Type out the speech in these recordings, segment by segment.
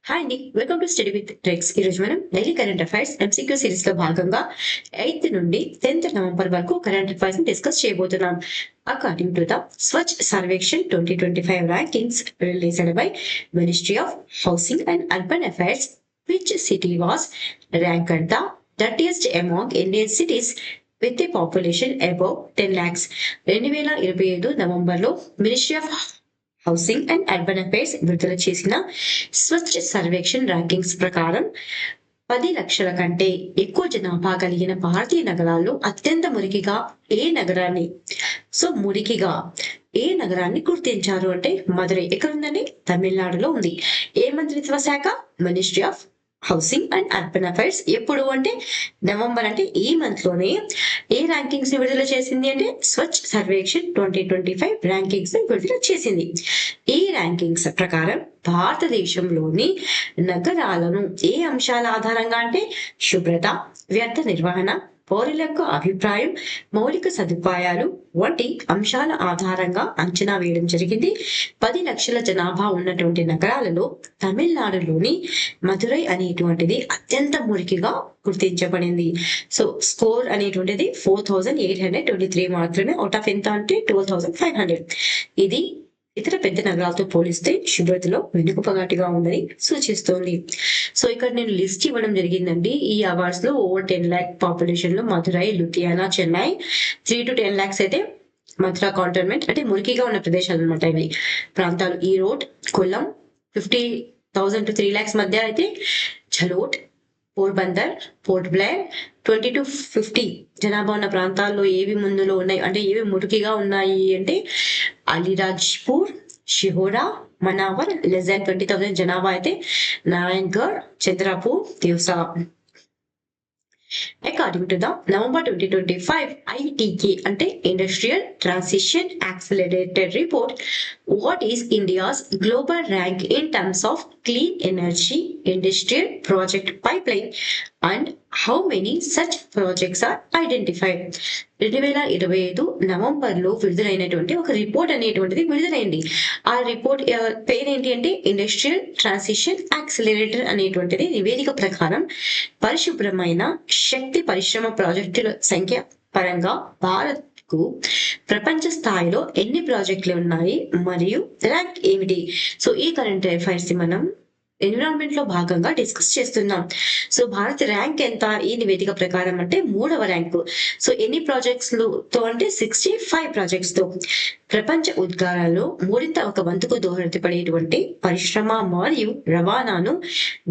Hi అండి, welcome to study with tricks. ఈ రోజు మనం daily current affairs MCQ series లో భాగంగా 8th నుండి 10th నవంబర్ వరకు కరెంట్ అఫైర్స్ ని డిస్కస్ చేయబోతున్నాం. According to the Swachh Sarvekshan 2025 rankings released by ministry of housing and urban affairs, which city was ranked the 30th among Indian cities with a population above 10 lakhs. 2025 నవంబర్లో ministry of housing and urban affairs విడుదల చేసిన స్వచ్ఛ Sarvekshan rankings ప్రకారం 10 లక్షల కంటే ఎక్కువ జనాభా కలిగిన భారతీయ నగరాల్లో అత్యంత మురికిగా ఏ నగరాన్ని గుర్తించారు అంటే మదురై. ఎక్కడ ఉందండి? తమిళనాడులో ఉంది. ఏ మంత్రిత్వ శాఖ? Ministry of housing and urban affairs. ఎప్పుడు అంటే నవంబర్, అంటే ఈ మంత్ లోనే ఏ ర్యాంకింగ్స్ ని విడుదల చేసింది అంటే స్వచ్ఛ సర్వేక్షణ్ 2025 ర్యాంకింగ్స్ ని విడుదల చేసింది. ఈ ర్యాంకింగ్స్ ప్రకారం భారతదేశంలోని నగరాలను ఏ అంశాల ఆధారంగా అంటే శుభ్రత, వ్యర్థ నిర్వహణ, పౌరులకు అభిప్రాయం, మౌలిక సదుపాయాలు వంటి అంశాల ఆధారంగా అంచనా వేయడం జరిగింది. 10 లక్షల జనాభా ఉన్నటువంటి నగరాలలో తమిళనాడులోని మదురై అనేటువంటిది అత్యంత మురికిగా గుర్తించబడింది. సో స్కోర్ అనేటువంటిది 4823 మాత్రమే, అవుట్ ఆఫ్ ఎంత అంటే 12500. ఇది ఇతర పెద్ద నగరాలతో పోలిస్తే శుభ్రతలో వెనుకపగాటిగా ఉందని సూచిస్తోంది. సో ఇక్కడ నేను లిస్ట్ ఇవ్వడం జరిగిందండి. ఈ అవార్డ్స్ లో ఓవర్ 10 lakh పాపులేషన్ లో మదురై, లుధియానా, చెన్నై, 3 to 10 lakhs అయితే మథురా కాంటోన్మెంట్, అంటే మురికిగా ఉన్న ప్రదేశాలు అనమాట ఇవి ప్రాంతాలు. ఈ రోడ్, కొల్లం 50,000 to 3 lakhs మధ్య అయితే ఝలోట్, పోర్బందర్, పోర్ట్ బ్లేర్ 20 to 50 జనాభా ఉన్న ప్రాంతాల్లో ఏవి ముందులో ఉన్నాయి అంటే ఏవి మురికిగా ఉన్నాయి అంటే అలీరాజ్పూర్, షిహోరా, మనావర్. లెస్ దాన్ 20,000 జనాభా అయితే Narayangarh, Chandrapur, Devasa. According to the November 2025 ITK అంటే industrial transition accelerated report, what is India's global rank in terms of clean energy industrial project pipeline and how many such projects are identified? 2025 నవంబర్లో విడుదలైనటువంటి ఒక report అనేటువంటిది విడుదలైంది. ఆ report పేరేంటి అంటే industrial transition accelerator అనేటువంటిది. నివేదిక ప్రకారం పరిశుభ్రమైన శక్తి పరిశ్రమ ప్రాజెక్టుల సంఖ్య పరంగా భారత్ కు ప్రపంచ స్థాయిలో ఎన్ని ప్రాజెక్టులు ఉన్నాయి మరియు ర్యాంక్ ఏమిటి? సో ఈ కరెంట్ అఫైర్స్ మనం ఎన్విరాన్మెంట్ లో భాగంగా డిస్కస్ చేస్తున్నాం. సో భారత్ ర్యాంక్ ఎంత ఈ నివేదిక ప్రకారం అంటే 3వ ర్యాంకు. సో ఎన్ని ప్రాజెక్ట్స్ తో అంటే 65 ప్రాజెక్ట్స్ తో ప్రపంచ ఉద్గారాల్లో మూడింత ఒక వంతుకు దోహదపడేటువంటి పరిశ్రమ మరియు రవాణాను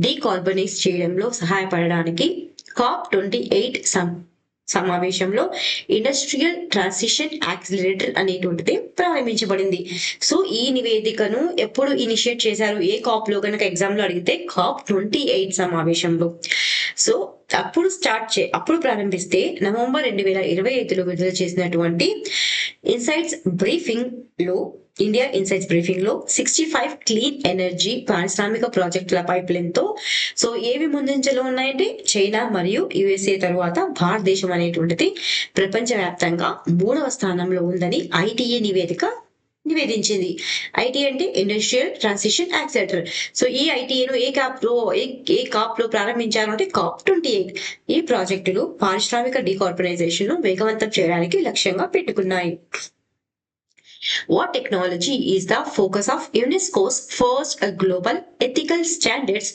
డీకార్బనైజ్ చేయడంలో సహాయపడడానికి COP28 సమావేశంలో ఇండస్ట్రియల్ ట్రాన్సిషన్ యాక్సిలరేటర్ అనేటువంటిది ప్రారంభించబడింది. సో ఈ నివేదికను ఎప్పుడు ఇనిషియేట్ చేశారు? ఏ కాప్ లో కనుక ఎగ్జామ్ లో అడిగితే COP28 సమావేశంలో. సో అప్పుడు ప్రారంభిస్తే నవంబర్ 2025లో విడుదల చేసినటువంటి ఇండియా ఇన్సైట్స్ బ్రీఫింగ్ లో 65 క్లీన్ ఎనర్జీ పారిశ్రామిక ప్రాజెక్టుల పైప్ లైన్ తో సో ఏవి ముందంజలో ఉన్నాయంటే చైనా మరియు యుఎస్ఏ తరువాత భారతదేశం అనేటువంటిది ప్రపంచవ్యాప్తంగా 3వ స్థానంలో ఉందని ఐటీఏ నివేదించింది. ఐటీ అంటే ఇండస్ట్రియల్ ట్రాన్సిషన్ యాక్సిలరేటర్. సో ఈ ఐటీఏను ఏ కాప్ లో ప్రారంభించారు అంటే COP28. ఈ ప్రాజెక్టులు పారిశ్రామిక డీకార్బనైజేషన్ ను వేగవంతం చేయడానికి లక్ష్యంగా పెట్టుకున్నాయి. What technology is the focus of UNESCO's first global ethical standards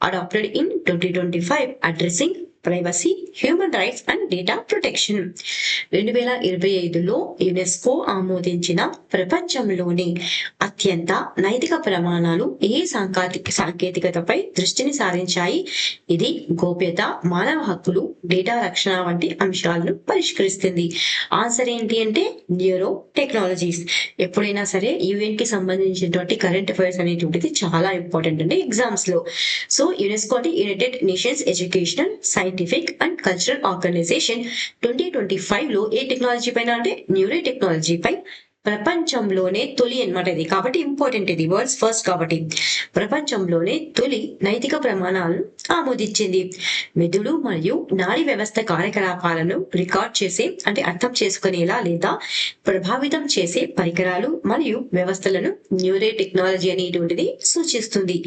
adopted in 2025 addressing privacy, human rights and data protection? 2025లో యునెస్కో ఆమోదించిన ప్రపంచంలోని అత్యంత నైతిక ప్రమాణాలు ఏ సాంకేతికతపై దృష్టిని సారించాయి? ఇది గోప్యత, మానవ హక్కులు, డేటా రక్షణ వంటి అంశాలను పరిష్కరిస్తుంది. ఆన్సర్ ఏంటి అంటే న్యూరో టెక్నాలజీస్. ఎప్పుడైనా సరే యుఎన్ కి సంబంధించినటువంటి కరెంట్ అఫైర్స్ అనేటువంటిది చాలా ఇంపార్టెంట్ అండి ఎగ్జామ్స్ లో. సో యునెస్కో అంటే United Nations Educational, Scientific and Cultural Organization 2025లో ఏ టెక్నాలజీ పైన అంటే న్యూరో టెక్నాలజీ పై ప్రపంచంలోనే తొలి అన్నమాట ఇది, కాబట్టి ఇంపార్టెంట్, ఇది వరల్డ్స్ ఫస్ట్ కాబట్టి ప్రపంచంలోనే తొలి నైతిక ప్రమాణాలను ఆమోదించింది. మెదడు మరియు నాడీ వ్యవస్థ కార్యకలాపాలను రికార్డ్ చేసే అంటే అర్థం చేసుకునేలా లేదా ప్రభావితం చేసే పరికరాలు మరియు వ్యవస్థలను న్యూరో టెక్నాలజీ అనేటువంటిది సూచిస్తుంది.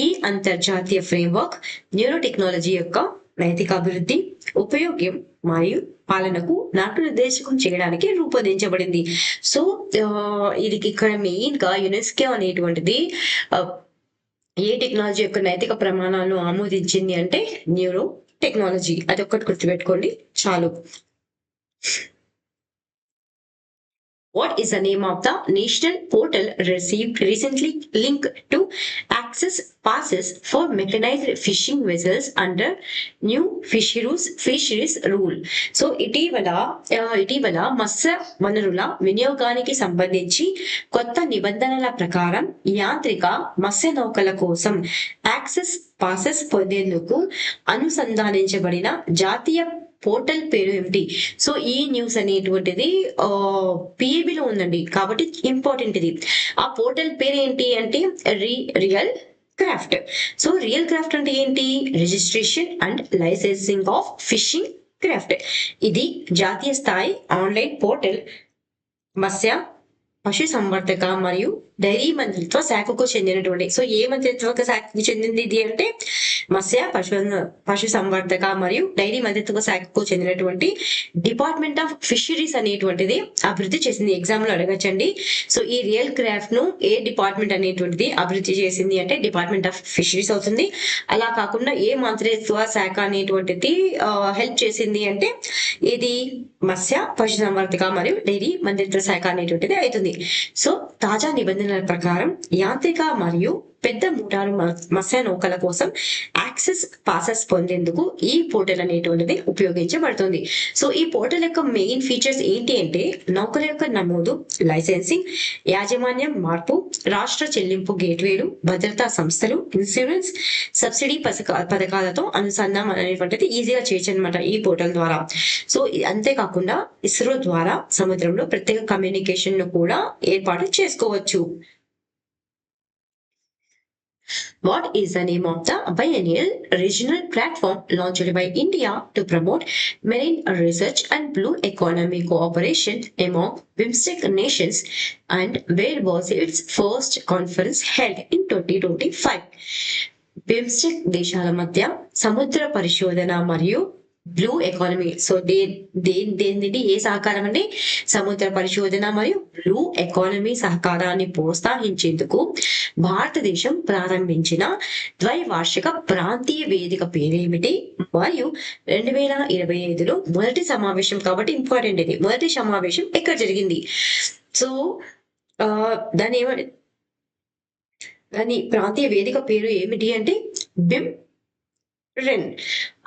ఈ అంతర్జాతీయ ఫ్రేమ్వర్క్ న్యూరో టెక్నాలజీ యొక్క నైతిక అభివృద్ధి, ఉపయోగం మరియు పాలనకు నామనిర్దేశకం చేయడానికి రూపొందించబడింది. సో ఇది ఇక్కడ మెయిన్ గా యునెస్కో అనేటువంటిది ఏ టెక్నాలజీ యొక్క నైతిక ప్రమాణాలను ఆమోదించింది అంటే న్యూరో టెక్నాలజీ. అది ఒక్కటి గుర్తుపెట్టుకోండి చాలు. What is the name of the national portal received recently linked to access passes for mechanized fishing vessels under new fisheries rule? So ఇటీవల మత్స్య వనరుల వినియోగానికి సంబంధించి కొత్త నిబంధనల ప్రకారం యాంత్రిక మత్స్య నౌకల కోసం యాక్సెస్ పాసెస్ పొందేందుకు అనుసంధానించబడిన జాతీయ పోర్టల్ పేరు ఏమిటి? సో ఈ న్యూస్ అనేటువంటిది పిఏబిలో ఉందండి, కాబట్టి ఇంపార్టెంట్ ఇది. ఆ పోర్టల్ పేరు ఏంటి అంటే real craft. So real craft అంటే ఏంటి? Registration and licensing of fishing craft. ఇది జాతీయ స్థాయి ఆన్లైన్ పోర్టల్ మత్స్య పశు సంవర్ధక మరియు డైరీ మంత్రిత్వ శాఖకు చెందినటువంటి. సో ఏ మంత్రిత్వ శాఖకు చెందింది ఇది అంటే మత్స్య పశు సంవర్ధక మరియు డైరీ మంత్రిత్వ శాఖకు చెందినటువంటి డిపార్ట్మెంట్ ఆఫ్ ఫిషరీస్ అనేటువంటిది అభివృద్ధి చేసింది. ఎగ్జామ్ లో అడగచ్చండి. సో ఈ రియల్ క్రాఫ్ట్ ను ఏ డిపార్ట్మెంట్ అనేటువంటిది అభివృద్ధి చేసింది అంటే డిపార్ట్మెంట్ ఆఫ్ ఫిషరీస్ అవుతుంది. అలా కాకుండా ఏ మంత్రిత్వ శాఖ అనేటువంటిది హెల్ప్ చేసింది అంటే ఇది మత్స్య పశు సంవర్ధక మరియు డైరీ మంత్రిత్వ శాఖ అనేటువంటిది అవుతుంది. సో తాజా నిబంధనల ప్రకారం యాంత్రిక మరియు పెద్ద మోటారు మత్స్య నౌకల కోసం యాక్సెస్ పాసెస్ పొందేందుకు ఈ పోర్టల్ అనేటువంటిది ఉపయోగించబడుతుంది. సో ఈ పోర్టల్ యొక్క మెయిన్ ఫీచర్స్ ఏంటి అంటే నౌకల యొక్క నమోదు, లైసెన్సింగ్, యాజమాన్యం మార్పు, రాష్ట్ర చెల్లింపు గేట్వేలు, భద్రతా సంస్థలు, ఇన్సూరెన్స్, సబ్సిడీ పథకాలతో అనుసంధానం అనేటువంటిది ఈజీగా చేయొచ్చు అనమాట ఈ పోర్టల్ ద్వారా. సో అంతేకాకుండా ఇస్రో ద్వారా సముద్రంలో ప్రత్యేక కమ్యూనికేషన్ ను కూడా ఏర్పాటు చేసుకోవచ్చు. What is the name of the biennial regional platform launched by India to promote marine research and blue economy cooperation among BIMSTEC nations, and where was its first conference held in 2025? BIMSTEC దేశాల మధ్య సముద్ర పరిశోధన మరియు blue economy. So దేని ఏ సహకారం అంటే సముద్ర పరిశోధన మరియు బ్లూ ఎకానమీ సహకారాన్ని ప్రోత్సహించేందుకు భారతదేశం ప్రారంభించిన ద్వైవార్షిక ప్రాంతీయ వేదిక పేరేమిటి? మరియు 2025లో మొదటి సమావేశం, కాబట్టి ఇంపార్టెంట్ ఇది, మొదటి సమావేశం ఎక్కడ జరిగింది? సో దాని ప్రాంతీయ వేదిక పేరు ఏమిటి అంటే బిమ్ రెన్.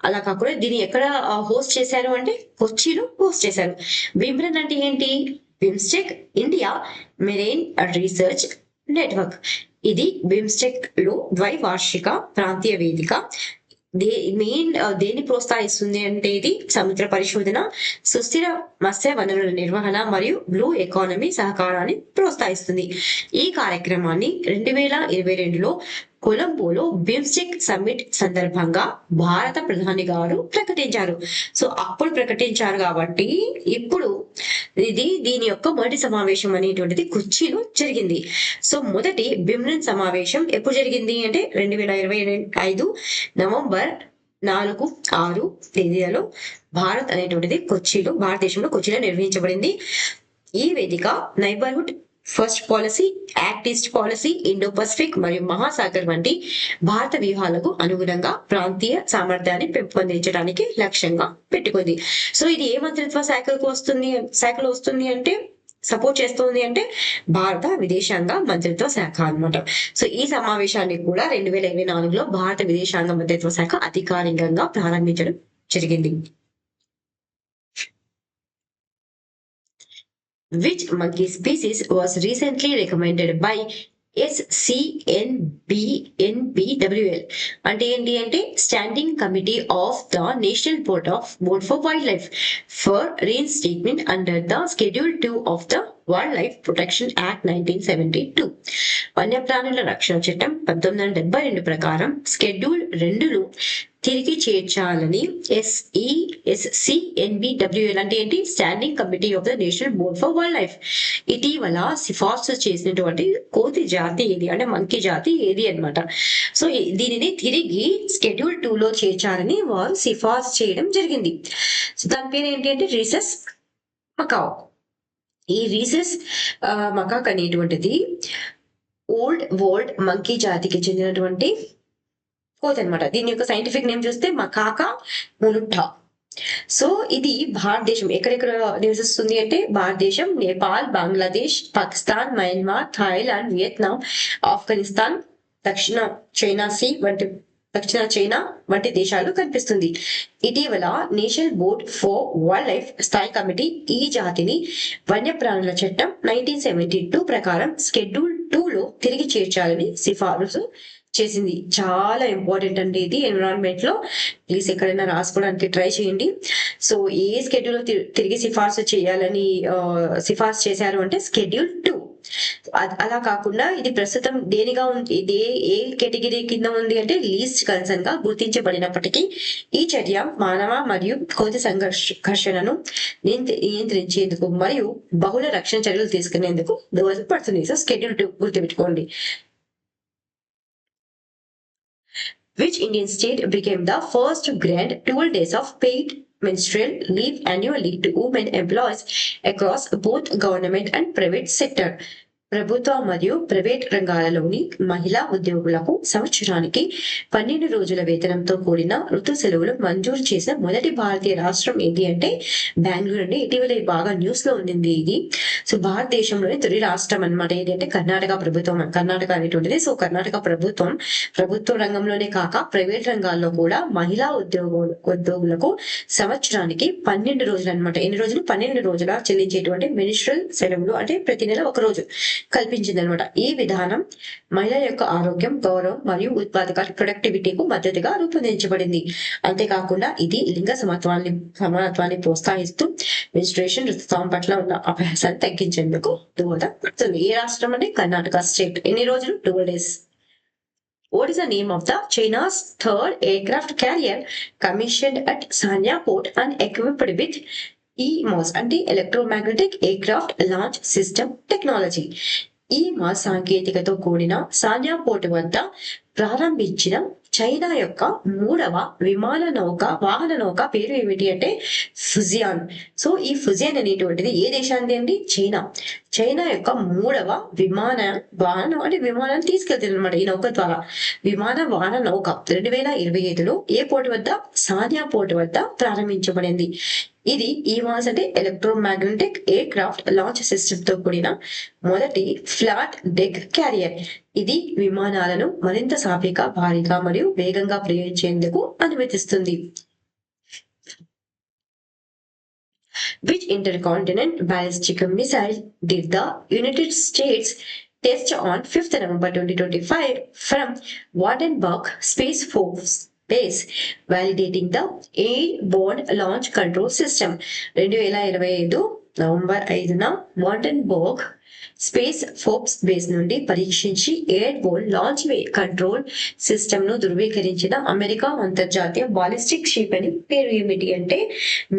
అలా కాకుండా దీన్ని ఎక్కడ హోస్ట్ చేశారు అంటే కొచ్చిలో హోస్ట్ చేశారు. బిమ్రెన్ అంటే ఏంటి? BIMSTEC India marine research network. ఇది బిమ్స్టెక్ లో ద్వైవార్షిక ప్రాంతీయ వేదిక. దేన్ని ప్రోత్సహిస్తుంది అంటే ఇది సముద్ర పరిశోధన, సుస్థిర మత్స్య వనరుల నిర్వహణ మరియు బ్లూ ఎకానమీ సహకారాన్ని ప్రోత్సహిస్తుంది. ఈ కార్యక్రమాన్ని 2022లో కొలంబోలో బిమ్స్టెక్ సమ్మిట్ సందర్భంగా భారత ప్రధాని గారు ప్రకటించారు. సో అప్పుడు ప్రకటించారు కాబట్టి ఇప్పుడు దీని యొక్క మొదటి సమావేశం అనేటువంటిది కొచ్చిలో జరిగింది. సో మొదటి బిమ్రెన్ సమావేశం ఎప్పుడు జరిగింది అంటే 2025 నవంబర్ 4-6 తేదీలలో భారత్ అనేటువంటిది భారతదేశంలో కొచ్చిలో నిర్వహించబడింది. ఈ వేదిక neighbourhood first policy, act east policy, Indo Pacific మరియు మహాసాగర్ వంటి భారత వ్యూహాలకు అనుగుణంగా ప్రాంతీయ సామర్థ్యాన్ని పెంపొందించడానికి లక్ష్యంగా పెట్టుకుంది. సో ఇది ఏ మంత్రిత్వ శాఖలో వస్తుంది అంటే సపోర్ట్ చేస్తుంది అంటే భారత విదేశాంగ మంత్రిత్వ శాఖ అన్నమాట. సో ఈ సమావేశాన్ని కూడా 2024లో భారత విదేశాంగ మంత్రిత్వ శాఖ అధికారికంగా ప్రారంభించడం జరిగింది. Which monkey species was recently recommended by SCNBNBWL అంటే ఏంటి అంటే Standing Committee of the National Board for Wildlife for reinstatement under the schedule 2 of the Wildlife Protection Act 1972. వన్యప్రాణుల రక్షణ చట్టం 1972 ప్రకారం షెడ్యూల్ 2ను తిరిగి చేర్చాలని SCNBWL అంటే ఏంటి standing Committee of the National Board for wild life ఇటీవల సిఫార్సు చేసినటువంటి కోతి జాతి ఏది అంటే మంకీ జాతి ఏది అన్నమాట. సో దీనిని తిరిగి షెడ్యూల్ 2 లో చేర్చాలని వారు సిఫార్సు చేయడం జరిగింది. సో దాని పేరు ఏంటి అంటే రీసస్ మకావ్. ఈ రీసస్ మకాక్ అనేటువంటిది ఓల్డ్ వరల్డ్ మంకీ జాతికి చెందినటువంటి కోతి అనమాట. దీని యొక్క సైంటిఫిక్ నేమ్ చూస్తే మకాకా ములుట్టా. సో ఇది భారతదేశం ఎక్కడెక్కడ నివసిస్తుంది అంటే భారతదేశం, Nepal, Bangladesh, Pakistan, Myanmar, Thailand, Vietnam, Afghanistan, దక్షిణ చైనా వంటి దేశాలు కనిపిస్తుంది. ఇటీవల national Board for wild life స్థాయి కమిటీ ఈ జాతిని వన్యప్రాణుల చట్టం 1972 ప్రకారం షెడ్యూల్ 2 లో తిరిగి చేర్చాలని సిఫారసు చేసింది. చాలా ఇంపార్టెంట్ అండి ఇది ఎన్విరాన్మెంట్ లో. ప్లీజ్ ఎక్కడైనా రాసుకోవడానికి ట్రై చేయండి. సో ఏ షెడ్యూల్ తిరిగి సిఫార్సు చేయాలని సిఫార్సు చేశారు అంటే షెడ్యూల్ 2. అలా కాకుండా ఇది ప్రస్తుతం దేనిగా ఉంది, ఇది ఏ కేటగిరీ కింద ఉంది అంటే లీస్ట్ కన్సర్న్ గా గుర్తించబడినప్పటికీ ఈ చర్య మానవ మరియు కోతి సంఘర్షణను నియంత్రించేందుకు మరియు బహుళ రక్షణ చర్యలు తీసుకునేందుకు దోహదపడుతుంది. సో షెడ్యూల్ 2 గుర్తుపెట్టుకోండి. Which Indian state became the first to grant 12 days of paid menstrual leave annually to women employees across both government and private sector? ప్రభుత్వ మరియు ప్రైవేట్ రంగాలలోని మహిళా ఉద్యోగులకు సంవత్సరానికి 12 రోజుల వేతనంతో కూడిన ఋతు సెలవులు మంజూరు చేసిన మొదటి భారతీయ రాష్ట్రం ఏది అంటే బెంగళూరు అండి. ఇటీవల బాగా న్యూస్ లో ఉండింది ఇది. సో భారతదేశంలోని తొలి రాష్ట్రం అనమాట ఏది అంటే కర్ణాటక ప్రభుత్వం. కర్ణాటక అనేటువంటిది. సో కర్ణాటక ప్రభుత్వ రంగంలోనే కాక ప్రైవేట్ రంగాల్లో కూడా మహిళా ఉద్యోగులకు సంవత్సరానికి 12 రోజులు అనమాట. ఎన్ని రోజులు? 12 రోజుల చెల్లించేటువంటి మెన్స్ట్రువల్ సెలవులు అంటే ప్రతి నెల ఒక రోజు కల్పించింది అనమాట. ఈ విధానం మహిళల యొక్క ఆరోగ్యం, గౌరవం మరియు ప్రొడక్టివిటీకు మద్దతుగా రూపొందించబడింది. అంతేకాకుండా ఇది లింగ సమానత్వాన్ని ప్రోత్సహిస్తూ మెన్స్ట్రుయేషన్ ఋతుస్రావం పట్ల ఉన్న అభ్యాసాన్ని తగ్గించేందుకు దోహదపడుతుంది. ఏ రాష్ట్రం అంటే కర్ణాటక స్టేట్. ఎన్ని రోజులు? 12 days. What is the name of the China's third aircraft carrier commissioned at Sanya Port and equipped with EMOS అంటే electromagnetic aircraft launch system technology? EMOS సాంకేతికతో కూడిన సాన్యా పోర్ట్ వద్ద ప్రారంభించిన చైనా యొక్క 3వ వాహన నౌక పేరు ఏమిటి అంటే ఫుజియాన్. సో ఈ ఫుజియాన్ అనేటువంటిది ఏ దేశానికి అండి? చైనా యొక్క 3వ విమానాన్ని తీసుకెళ్తుంది అనమాట. ఈ నౌక ద్వారా వాహన నౌక 2025లో ఏ పోర్ట్ వద్ద? సాన్యా పోర్ట్ వద్ద ప్రారంభించబడింది. ఇది EMOS అంటే electromagnetic air craft launch system తో కూడిన మొదటి ఫ్లాట్ డెక్ క్యారియర్. ఇది విమానాలను మరింత సాఫీగా, భారీగా మరియు వేగంగా ప్రయోగించేందుకు అనుమతిస్తుంది. Which intercontinental ballistic missile did the United States test on 5th November 2025 from Vandenberg Space Force Base, validating the Airborne Launch Control System? 2025 November 5న వాండెన్బర్గ్ స్పేస్ ఫోర్స్ బేస్ నుండి పరీక్షించి ఎయిర్బోర్న్ లాంచ్ కంట్రోల్ సిస్టమ్ ను ధృవీకరించిన America అంతర్జాతీయ ballistic క్షిపణి పేరు ఏమిటి అంటే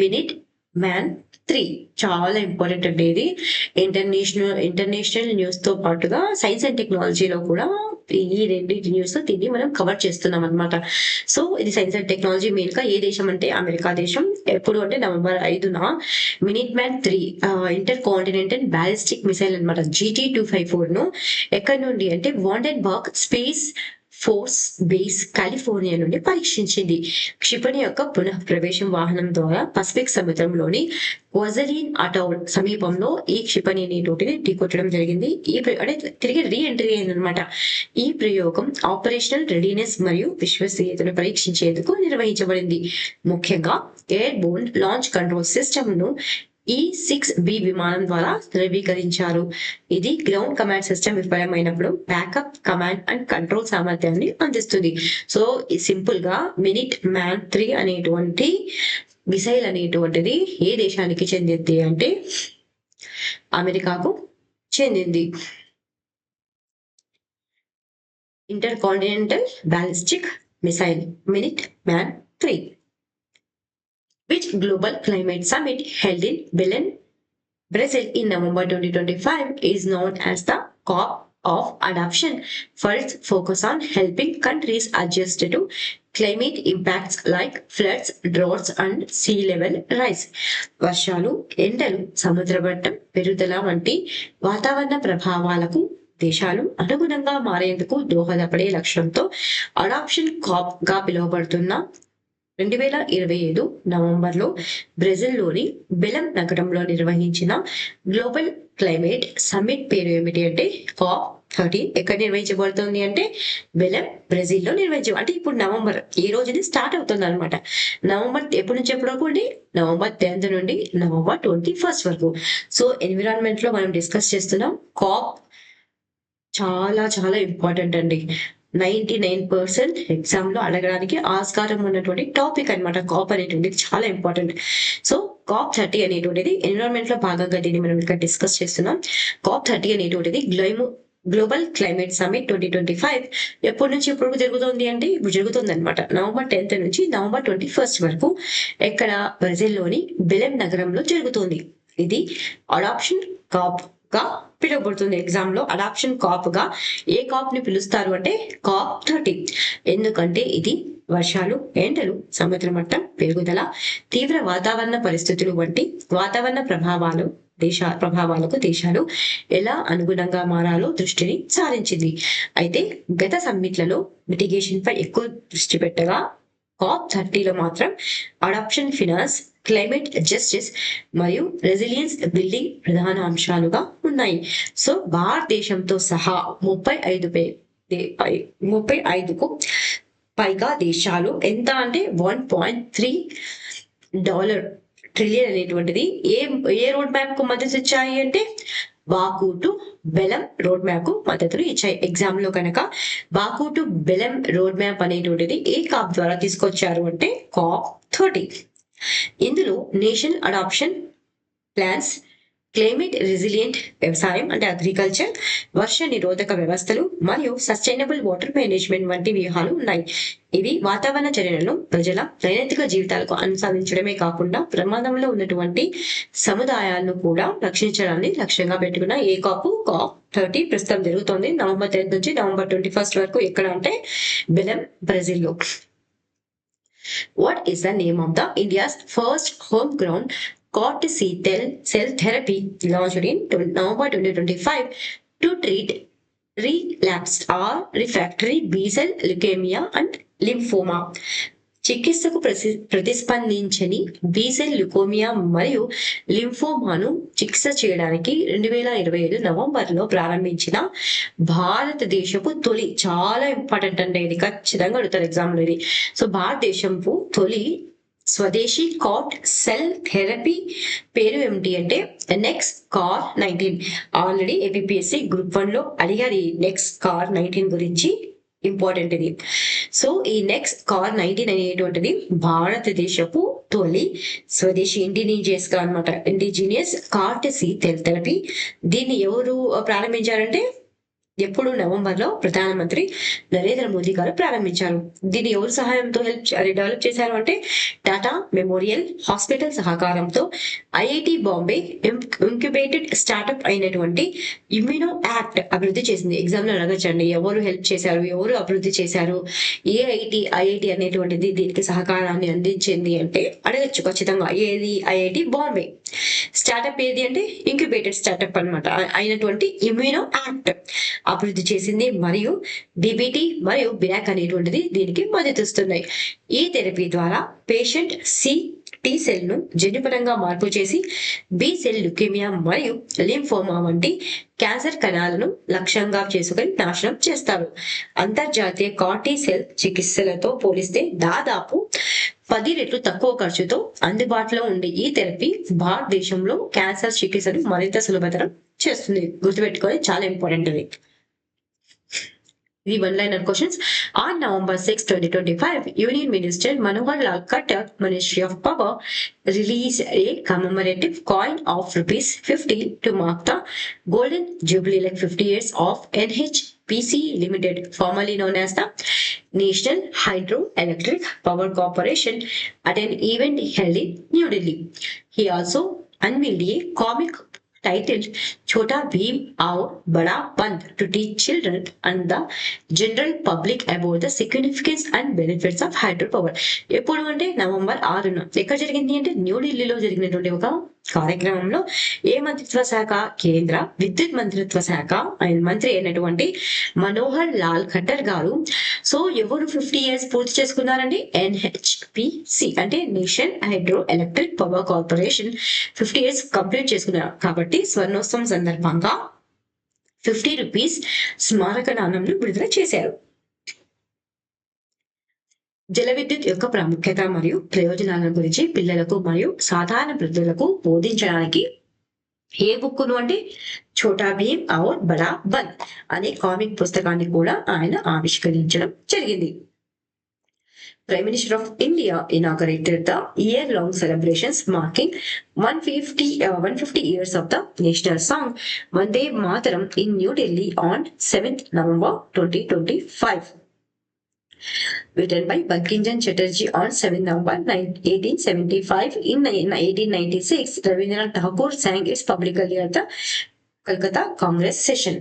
minute man 3. చాలా ఇంపార్టెంట్ అండి ఇది. ఇంటర్నేషనల్ న్యూస్ తో పాటుగా సైన్స్ అండ్ టెక్నాలజీలో కూడా ఈ రెండింటి న్యూస్ దీన్ని మనం కవర్ చేస్తున్నాం అనమాట. సో ఇది సైన్స్ అండ్ టెక్నాలజీ మెయిన్ గా ఏ దేశం అంటే అమెరికా దేశం. ఎప్పుడు అంటే నవంబర్ 5న Minuteman 3 intercontinental ballistic missile అనమాట GT-254 ను ఎక్కడి నుండి అంటే Vandenberg Space Force Base California నుండి పరీక్షించింది. క్షిపణి యొక్క పునః ప్రవేశం వాహనం ద్వారా పసిఫిక్ సముద్రంలోని క్వజలిన్ అటౌల్ సమీపంలో ఈ క్షిపణి అనేటిని ఢీకొట్టడం జరిగింది. అంటే తిరిగి రీఎంట్రీ అయిందనమాట. ఈ ప్రయోగం ఆపరేషనల్ రెడీనెస్ మరియు విశ్వసనీయతను పరీక్షించేందుకు నిర్వహించబడింది. ముఖ్యంగా airborne launch control system ను E-6B విమానం ద్వారా ధృవీకరించారు. ఇది గ్రౌండ్ కమాండ్ సిస్టమ్ విఫలమైనప్పుడు బ్యాకప్ కమాండ్ అండ్ కంట్రోల్ సామర్థ్యాన్ని అందిస్తుంది. సో సింపుల్ గా మినిట్ మ్యాన్ 3 అనేటువంటి మిసైల్ అనేటువంటిది ఏ దేశానికి చెందింది అంటే అమెరికాకు చెందింది. Intercontinental ballistic missile minute man 3. Which global climate summit held in Belém, Brazil in November 2025 is known as the COP of Adaptation for its focus on helping countries adjust to climate impacts like floods, droughts and sea level rise. వర్షాలు, ఎండలు, సముద్ర మట్టం పెరుగుదల వంటి వాతావరణ ప్రభావాలకు దేశాలు అనుగుణంగా మారేందుకు దోహదపడే లక్ష్యంతో అడాప్షన్ కాప్ గా పిలువబడుతున్న 2025 నవంబర్లో బ్రెజిల్లోని బెలెం నగరంలో నిర్వహించిన గ్లోబల్ క్లైమేట్ సమ్మిట్ పేరు ఏమిటి అంటే COP13. ఎక్కడ నిర్వహించబడుతుంది అంటే బెలెం బ్రెజిల్లో అంటే ఇప్పుడు నవంబర్ ఈ రోజుని స్టార్ట్ అవుతుంది అనమాట. నవంబర్ ఎప్పటి నుంచి ఎప్పటి వరకు అండి? నవంబర్ 10th నుండి నవంబర్ 21st వరకు. సో ఎన్విరాన్మెంట్ లో మనం డిస్కస్ చేస్తున్నాం. COP చాలా చాలా ఇంపార్టెంట్ అండి. 99% ఎగ్జామ్ లో అడగడానికి ఆస్కారం ఉన్నటువంటి టాపిక్ అనమాట. కాప్ అనేటువంటిది చాలా ఇంపార్టెంట్. సో COP30 అనేటువంటిది ఎన్విరాన్మెంట్ లో భాగంగా దీన్ని మనం ఇక్కడ డిస్కస్ చేస్తున్నాం. COP30 అనేటువంటిది గ్లోబల్ క్లైమేట్ సమ్మిట్ 2025 ఎప్పటి నుంచి ఎప్పుడు జరుగుతుంది అంటే ఇప్పుడు జరుగుతుంది అనమాట. నవంబర్ 10th నుంచి నవంబర్ 21st వరకు ఎక్కడ బ్రెజిల్లోని బెలెం నగరంలో జరుగుతుంది. ఇది అడాప్షన్ కాప్ గా పిలువబడుతుంది. ఎగ్జామ్ లో అడాప్షన్ కాప్ గా ఏ కాప్ ని పిలుస్తారు అంటే COP30. ఎందుకంటే ఇది వర్షాలు, ఎండలు, సముద్ర మట్టం పెరుగుదల, తీవ్ర వాతావరణ పరిస్థితులు వంటి వాతావరణ ప్రభావాలకు దేశాలు ఎలా అనుగుణంగా మారాలో దృష్టిని సారించింది. అయితే గత సమ్మిట్లలో మిటిగేషన్ పై ఎక్కువ దృష్టి పెట్టగా COP30లో మాత్రం అడాప్షన్ ఫినాన్స్, క్లైమేట్ జస్టిస్ మరియు రెసిలియన్స్ బిల్డింగ్ ప్రధాన అంశాలుగా ఉన్నాయి. సో భారతదేశంతో సహా 35కు పైగా దేశాలు ఎంత అంటే $1.3 ట్రిలియన్ అనేటువంటిది ఏ రోడ్ మ్యాప్ కు మద్దతు ఇచ్చాయి అంటే Baku to Belem road map కు మద్దతులు ఇచ్చాయి. ఎగ్జామ్ లో కనుక Baku to Belem road map అనేటువంటిది ఏ కాప్ ద్వారా తీసుకొచ్చారు అంటే COP30. ఇందులో national adaptation plans, climate resilient వ్యవసాయం అంటే అగ్రికల్చర్, వర్ష నిరోధక వ్యవస్థలు మరియు సస్టైనబుల్ వాటర్ మేనేజ్మెంట్ వంటి వ్యూహాలు ఉన్నాయి. ఇవి వాతావరణ చర్యలను ప్రజల దైనందిక జీవితాలకు అనుసరించడమే కాకుండా ప్రమాదంలో ఉన్నటువంటి సముదాయాలను కూడా రక్షించడాన్ని లక్ష్యంగా పెట్టుకున్న ఏ COP30 ప్రస్తుతం జరుగుతోంది. నవంబర్ 10th నుంచి నవంబర్ 21st వరకు ఎక్కడ అంటే బెలెం బ్రెజిల్లో. What is the name of the India's first homegrown CAR-T cell therapy launched in November 2025 to treat relapsed or refractory B-cell leukemia and lymphoma? చికిత్సకు ప్రతిస్పందించని బీసెల్ లుకోమియా మరియు లింఫోమాను చికిత్స చేయడానికి 2025 నవంబర్లో ప్రారంభించిన భారతదేశపు తొలి, చాలా ఇంపార్టెంట్ అంటే ఇది ఖచ్చితంగా అడుగుతారు ఎగ్జామ్ లో ఇది. సో భారతదేశపు తొలి స్వదేశీ కాట్ సెల్ థెరపీ పేరు ఏమిటి అంటే NexCAR19. ఆల్రెడీ ఏపీఎస్సి గ్రూప్ 1 లో అడిగారు ఈ NexCAR19 గురించి. ఇంపార్టెంట్ ఇది. సో ఈ NexCAR19 అనేటువంటిది భారతదేశపు తొలి స్వదేశీ ఇండిజీనియస్ CAR-T సెల్ థెరపీ. దీన్ని ఎవరు ప్రారంభించారంటే ఎప్పుడు నవంబర్లో ప్రధానమంత్రి నరేంద్ర మోదీ గారు ప్రారంభించారు. దీన్ని ఎవరి సహాయంతో డెవలప్ చేశారు అంటే టాటా మెమోరియల్ హాస్పిటల్ సహకారంతో ఐఐటి బాంబే ఇంక్యుబేటెడ్ స్టార్ట్అప్ అయినటువంటి ఇమ్యూనో యాక్ట్ అభివృద్ధి చేసింది. ఎగ్జామ్ లో అడగచ్చండి ఎవరు హెల్ప్ చేశారు, ఎవరు అభివృద్ధి చేశారు, ఐఐటి అనేటువంటిది దీనికి సహకారాన్ని అందించింది అంటే అడగచ్చు ఖచ్చితంగా. ఏది? ఐఐటి బాంబే. స్టార్ట్అప్ ఏది అంటే ఇంక్యుబేటెడ్ స్టార్ట్అప్ అనమాట అయినటువంటి ఇమ్యూనో యాక్ట్ అభివృద్ధి చేసింది. మరియు డిబిటి మరియు బిరాక్ అనేటువంటిది దీనికి మద్దతిస్తున్నాయి. ఈ థెరపీ ద్వారా పేషెంట్ టి సెల్ ను జన్యుపరంగా మార్పు చేసి బి సెల్ లుకేమియా మరియు లింఫోమా వంటి క్యాన్సర్ కణాలను లక్ష్యంగా చేసుకుని నాశనం చేస్తారు. అంతర్జాతీయ CAR-T సెల్ చికిత్సలతో పోలిస్తే దాదాపు 10 రెట్లు తక్కువ ఖర్చుతో అందుబాటులో ఉండే ఈ థెరపీ భారతదేశంలో క్యాన్సర్ చికిత్సను మరింత సులభతరం చేస్తుంది. గుర్తుపెట్టుకొని చాలా ఇంపార్టెంట్ ఇది. The one-liner questions. On November 6, 2025, Union Minister Manohar Lal Khattar, Ministry of Power, released a commemorative coin of rupees 50 to mark the golden jubilee, like 50 years of NHPC Limited, formerly known as the National Hydroelectric Power Corporation, at an event held in New Delhi. He also unveiled a comic titled Chota Bheem Aur Bada Bandh to teach children and the general public about the significance and benefits of hydropower. ఎప్పుడు అంటే November 6న ఎక్కడ జరిగింది అంటే న్యూఢిల్లీలో జరిగినటువంటి ఒక కార్యక్రమంలో ఏ మంత్రిత్వ శాఖ, కేంద్ర విద్యుత్ మంత్రిత్వ శాఖ ఆయన మంత్రి అయినటువంటి మనోహర్ లాల్ ఖట్టర్ గారు. సో ఎవరు 50 ఇయర్స్ పూర్తి చేసుకున్నారండి? NHPC అంటే national hydro electric power corporation 50 years complete చేసుకున్నారు. కాబట్టి స్వర్ణోత్సవం సందర్భంగా 50 రూపీస్ స్మారక నాణంను విడుదల చేశారు. జల విద్యుత్ యొక్క ప్రాముఖ్యత మరియు ప్రయోజనాల గురించి పిల్లలకు మరియు సాధారణ ప్రజలకు బోధించడానికి ఏ బుక్కును అంటే ఛోటా భీమ్ ఔర్ బడా బంద్ అనే కామిక్ పుస్తకాన్ని కూడా ఆయన ఆవిష్కరించడం జరిగింది. Prime Minister of India inaugurated the year-long celebrations marking 150 years of the national song Vande Mataram in New Delhi on 7th November 2025. Written by Bankim Chatterjee on 7 November 1875. In 1896, Rabindranath Tagore sang it publicly at the Calcutta Congress session.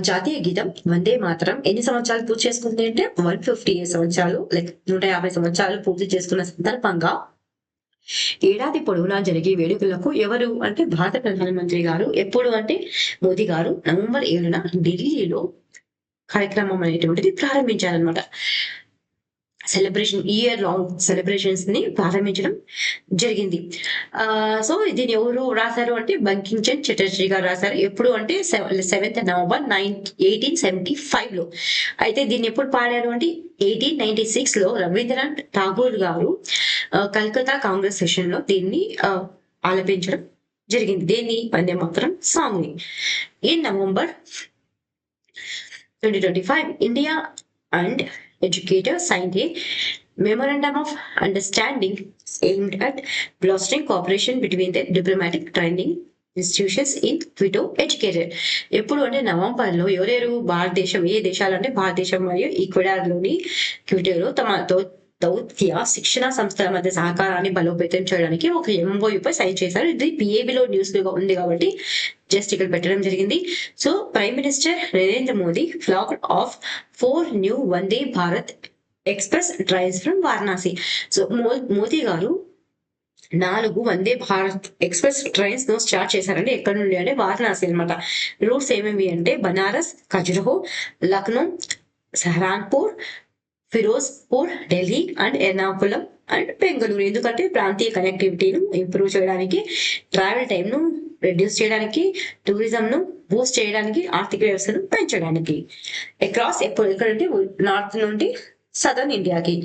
జాతీయ గీతం వందే మాతరం ఎన్ని సంవత్సరాలు పూర్తి చేసుకుంది అంటే 150 సంవత్సరాలు, like 150 సంవత్సరాలు పూర్తి చేసుకున్న సందర్భంగా ఏడాది పొడవునా జరిగే వేడుకలకు ఎవరు అంటే భారత ప్రధానమంత్రి గారు ఎప్పుడు అంటే మోదీ గారు నవంబర్ 7న ఢిల్లీలో కార్యక్రమం అనేటువంటిది ప్రారంభించారనమాట. సెలబ్రేషన్ ఇయర్ లాంగ్ సెలబ్రేషన్స్ ని ప్రారంభించడం జరిగింది. సో దీన్ని ఎవరు రాశారు అంటే బంకిం చంద్ చటర్జీ గారు రాశారు. ఎప్పుడు అంటే 7th November 1875 లో. అయితే దీన్ని ఎప్పుడు పాడారు అంటే 1896 లో రవీంద్రనాథ్ ఠాగూర్ గారు కల్కత్తా కాంగ్రెస్ సెషన్ లో దీన్ని ఆలపించడం జరిగింది. దీన్ని వందే మాతరం సాంగ్ ని. In November 2025, India and educators signed a memorandum of understanding aimed at bolstering cooperation between the diplomatic training institutions in Quito educated. ఎప్పుడు అంటే నవంబర్ లో ఎవరెవరు భారతదేశం, ఏ దేశాలు అంటే భారతదేశం మరియు ఈక్వెడార్ లోని క్విటోలో తమ దౌత్య శిక్షణ సంస్థల మధ్య సహకారాన్ని బలోపేతం చేయడానికి ఒక MOU పై సైన్ చేశారు. ఇది PAB లో న్యూస్ ఉంది కాబట్టి జస్ట్ ఇక్కడ పెట్టడం జరిగింది. So prime minister Narendra Modi flagged of 4 new Vande Bharat express trains from Varanasi. So Modi గారు 4 వందే భారత్ ఎక్స్ప్రెస్ ట్రైన్స్ ను స్టార్ట్ చేశారండి. ఎక్కడ నుండి అంటే వారణాసి అనమాట. రూట్స్ ఏమేమి అంటే బనారస్, ఖజురహో, లక్నో, సహరాన్పూర్, ఫిరోజ్పూర్, ఢిల్లీ అండ్ ఎర్నాకుళం అండ్ బెంగళూరు. ఎందుకంటే ప్రాంతీయ కనెక్టివిటీను ఇంప్రూవ్ చేయడానికి, ట్రావెల్ టైమ్ ను రెడ్యూస్ చేయడానికి, టూరిజం ను బూస్ట్ చేయడానికి, ఆర్థిక వ్యవస్థను పెంచడానికి. అక్రాస్ ఎక్కడంటే నార్త్ నుండి సదర్న్ ఇండియాకి.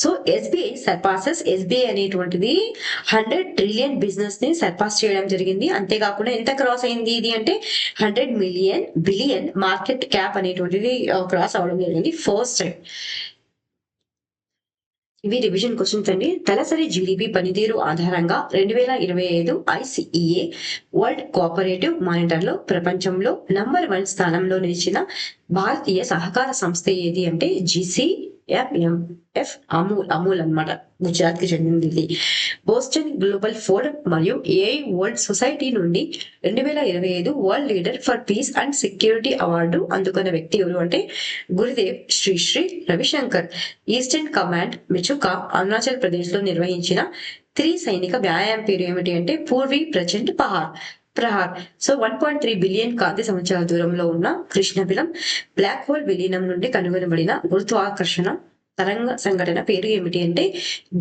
సో SBI అనేటువంటిది 100 ట్రిలియన్ బిజినెస్ ని సర్పాస్ చేయడం జరిగింది. అంతేకాకుండా ఎంత క్రాస్ అయింది ఇది అంటే 100 బిలియన్ మార్కెట్ క్యాప్ అనేటువంటిది క్రాస్ అవడం జరిగింది ఫస్ట్ టైం. ఇవి రివిజన్ క్వశ్చన్స్ అండి. తలసరి GDP పనితీరు ఆధారంగా 2025 ICEA వరల్డ్ కోఆపరేటివ్ మానిటర్ లో ప్రపంచంలో నంబర్ 1 స్థానంలో నిలిచిన భారతీయ సహకార సంస్థ ఏది అంటే GCFMF అమూల్ అన్నమాట. గుజరాత్ కి చెందింది. బోస్టన్ గ్లోబల్ ఫోరం మరియు AI వరల్డ్ సొసైటీ నుండి 2025 world leader for piece and security award అందుకున్న వ్యక్తి ఎవరు అంటే గురుదేవ్ శ్రీ రవిశంకర్. ఈస్టర్న్ కమాండ్ మెచుకా అరుణాచల్ ప్రదేశ్ లో నిర్వహించిన సైనిక వ్యాయామం పేరు ఏమిటి అంటే పూర్వీ ప్రచండ్ ప్రహార్. సో 1.3 బిలియన్ కాంతి సంవత్సరాల దూరంలో ఉన్న కృష్ణబిలం బ్లాక్ హోల్ విలీనం నుండి కనుగొనబడిన గురుత్వాకర్షణ తరంగ సంఘటన పేరు ఏమిటి అంటే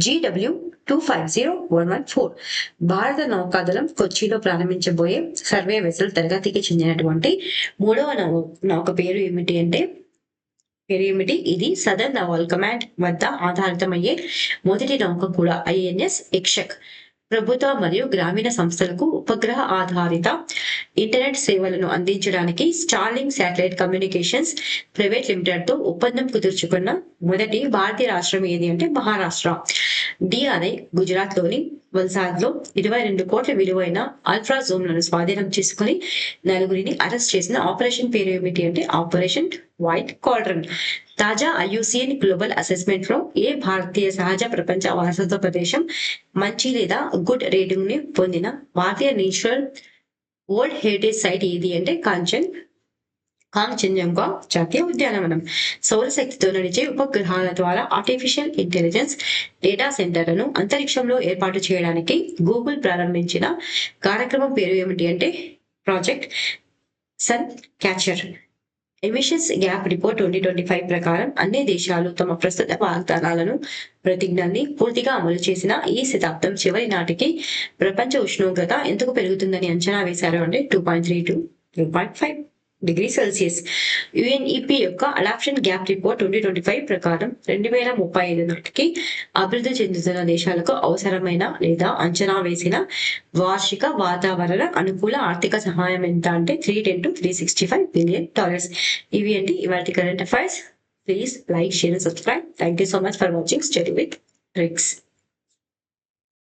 GW250114. భారత నౌకాదళం కొచ్చిలో ప్రారంభించబోయే సర్వే వెసల్ తరగతికి చెందినటువంటి మూడవ నౌక పేరు ఏమిటి అంటే ఇది సదర్న్ నావల్ కమాండ్ వద్ద ఆధారితమయ్యే మొదటి నౌక కూడా INS ఇక్షక్. ప్రభుత్వ మరియు గ్రామీణ సంస్థలకు ఉపగ్రహ ఆధారిత ఇంటర్నెట్ సేవలను అందించడానికి Starlink satellite communications private limited తో ఒప్పందం కుదుర్చుకున్న మొదటి భారతీయ రాష్ట్రం ఏది అంటే మహారాష్ట్ర. DRI గుజరాత్ లోని వల్సాద్ లో 22 కోట్ల విలువైన అల్ట్రా జూమ్ లను స్వాధీనం చేసుకుని నలుగురిని అరెస్ట్ చేసిన ఆపరేషన్ పేరు ఏమిటి అంటే ఆపరేషన్ వైట్ కాల్డ్రన్. తాజా IUCN గ్లోబల్ అసెస్మెంట్ లో ఏ భారతీయ సహజ ప్రపంచ వారసత్వ ప్రదేశం మంచి లేదా గుడ్ రేటింగ్ ని పొందిన భారతీయ నేచురల్ వరల్డ్ హెరిటేజ్ సైట్ ఏది అంటే కాంగ్చన్జంగా జాతీయ ఉద్యానవనం. సౌరశక్తితో నడిచే ఉపగ్రహాల ద్వారా ఆర్టిఫిషియల్ ఇంటెలిజెన్స్ డేటా సెంటర్లను అంతరిక్షంలో ఏర్పాటు చేయడానికి గూగుల్ ప్రారంభించిన కార్యక్రమం పేరు ఏమిటి అంటే project sun catcher. Emissions gap report 2025 ప్రకారం అన్ని దేశాలు తమ ప్రస్తుత వాగ్దానాలను ప్రతిజ్ఞల్ని పూర్తిగా అమలు చేసిన ఈ శతాబ్దం చివరి నాటికి ప్రపంచ ఉష్ణోగ్రత ఎందుకు పెరుగుతుందని అంచనా వేశారు అంటే 2.3 to 2.5 డిగ్రీ సెల్సియస్. UNEP యొక్క అడాప్షన్ గ్యాప్ రిపోర్ట్ 2025 ప్రకారం 2035 నాటికి అభివృద్ధి చెందుతున్న దేశాలకు అవసరమైన లేదా అంచనా వేసిన వార్షిక వాతావరణ అనుకూల ఆర్థిక సహాయం ఎంత అంటే $310 to $365 బిలియన్. ఇవి అంటే ఇవాటి current affairs. Please like, share, subscribe. Thank you so much for watching study with tricks.